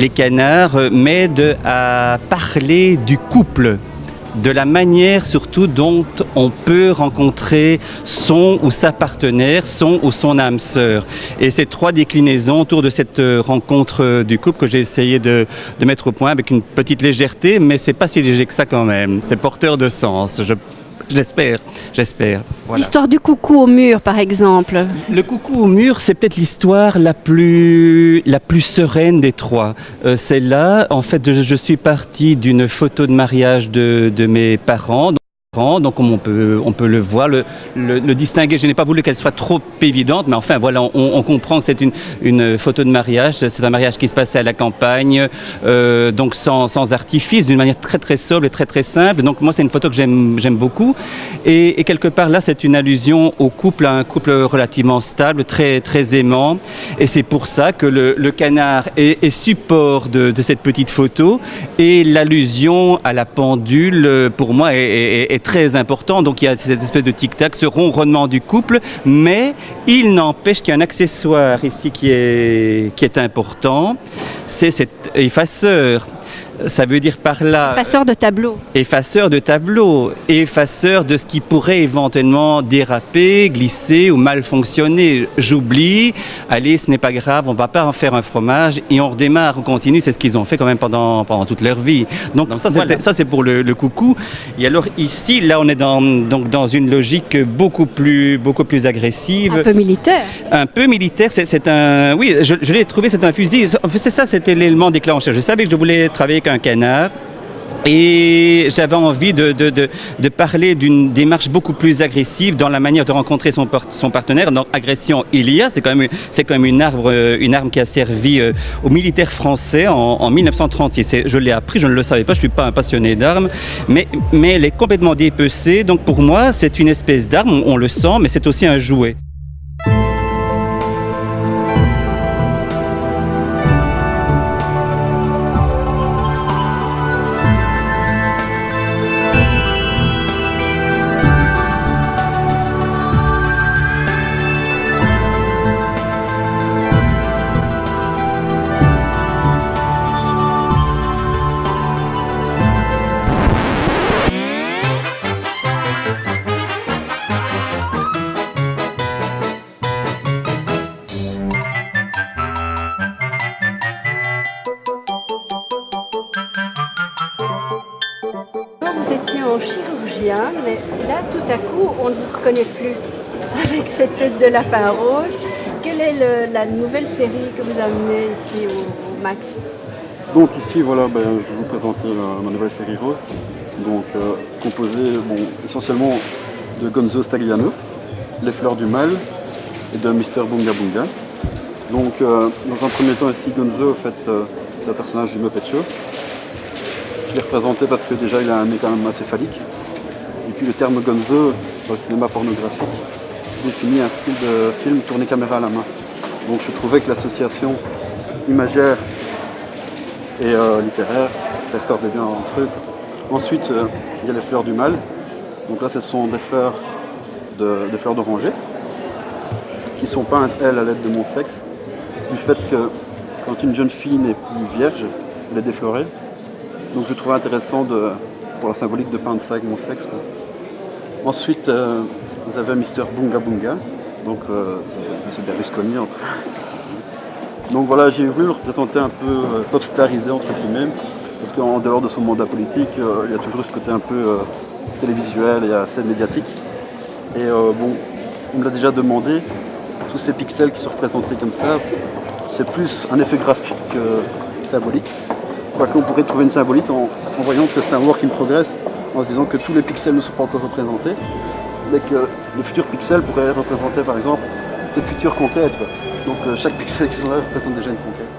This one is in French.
les canards m'aident à parler du couple, de la manière surtout dont on peut rencontrer son ou sa partenaire, son ou son âme sœur. Et ces 3 déclinaisons autour de cette rencontre du couple que j'ai essayé de mettre au point avec une petite légèreté, mais c'est pas si léger que ça quand même. C'est porteur de sens. J'espère. Voilà. L'histoire du coucou au mur, par exemple. Le coucou au mur, c'est peut-être l'histoire la plus sereine des 3. Celle-là, en fait, je suis parti d'une photo de mariage de mes parents. Donc on peut le voir, le distinguer. Je n'ai pas voulu qu'elle soit trop évidente, mais enfin voilà, on comprend que c'est une photo de mariage. C'est un mariage qui se passait à la campagne, donc sans artifice, d'une manière très très sobre et très très simple. Donc moi c'est une photo que j'aime beaucoup. Et quelque part là c'est une allusion au couple, à un couple relativement stable, très très aimant. Et c'est pour ça que le canard est support de cette petite photo. Et l'allusion à la pendule, pour moi, est très important. Donc il y a cette espèce de tic-tac, ce ronronnement du couple, mais il n'empêche qu'il y a un accessoire ici qui est important, c'est cet effaceur. Ça veut dire par là... Effaceur de tableau. Effaceur de tableau, effaceur de ce qui pourrait éventuellement déraper, glisser ou mal fonctionner. J'oublie, allez, ce n'est pas grave, on ne va pas en faire un fromage et on redémarre, on continue, c'est ce qu'ils ont fait quand même pendant toute leur vie. Donc ça, voilà. Ça c'est pour le coucou. Et alors ici, là on est dans une logique beaucoup plus agressive. Un peu militaire. Un peu militaire, c'est un... Oui, je l'ai trouvé, c'est un fusil. En fait, c'est ça, c'était l'élément déclencheur. Je savais que je voulais travailler avec un canard. Et j'avais envie de parler d'une démarche beaucoup plus agressive dans la manière de rencontrer son partenaire. Donc agression, il y a, c'est quand même une arme qui a servi aux militaires français en 1936. Je l'ai appris, je ne le savais pas, je ne suis pas un passionné d'armes, mais elle est complètement dépecée. Donc pour moi, c'est une espèce d'arme, on le sent, mais c'est aussi un jouet. Vous étiez en chirurgien, mais là, tout à coup, on ne vous reconnaît plus avec cette tête de lapin rose. Quelle est la nouvelle série que vous amenez ici au Max? Donc ici, voilà, je vais vous présenter ma nouvelle série rose, donc composée essentiellement de Gonzo Stagliano, Les Fleurs du Mal et de Mr Bunga Bunga. Donc dans un premier temps ici, Gonzo, en fait, c'est un personnage du Muppet Show. Je l'ai représenté parce que déjà il a un nez quand même assez phallique. Et puis le terme Gonzo, dans le cinéma pornographique, définit un style de film tourné caméra à la main. Donc je trouvais que l'association imaginaire et littéraire s'accordait bien entre eux. Ensuite, il y a les fleurs du mal. Donc là, ce sont des fleurs d'oranger qui sont peintes, elles, à l'aide de mon sexe, du fait que quand une jeune fille n'est plus vierge, elle est déflorée. Donc je trouvais intéressant pour la symbolique de peindre ça avec mon sexe. Ensuite, vous avez Mr Bunga Bunga, donc c'est M. Berlusconi. Donc voilà, j'ai voulu le représenter un peu pop-starisé entre guillemets, parce qu'en dehors de son mandat politique, il y a toujours ce côté un peu télévisuel et assez médiatique. Et on me l'a déjà demandé, tous ces pixels qui sont représentés comme ça, c'est plus un effet graphique symbolique. Quoique on pourrait trouver une symbolique en voyant que c'est un work in progress, en se disant que tous les pixels ne sont pas encore représentés, mais que le futur pixel pourrait représenter par exemple cette future conquête. Donc chaque pixel qui sont là représente déjà une conquête.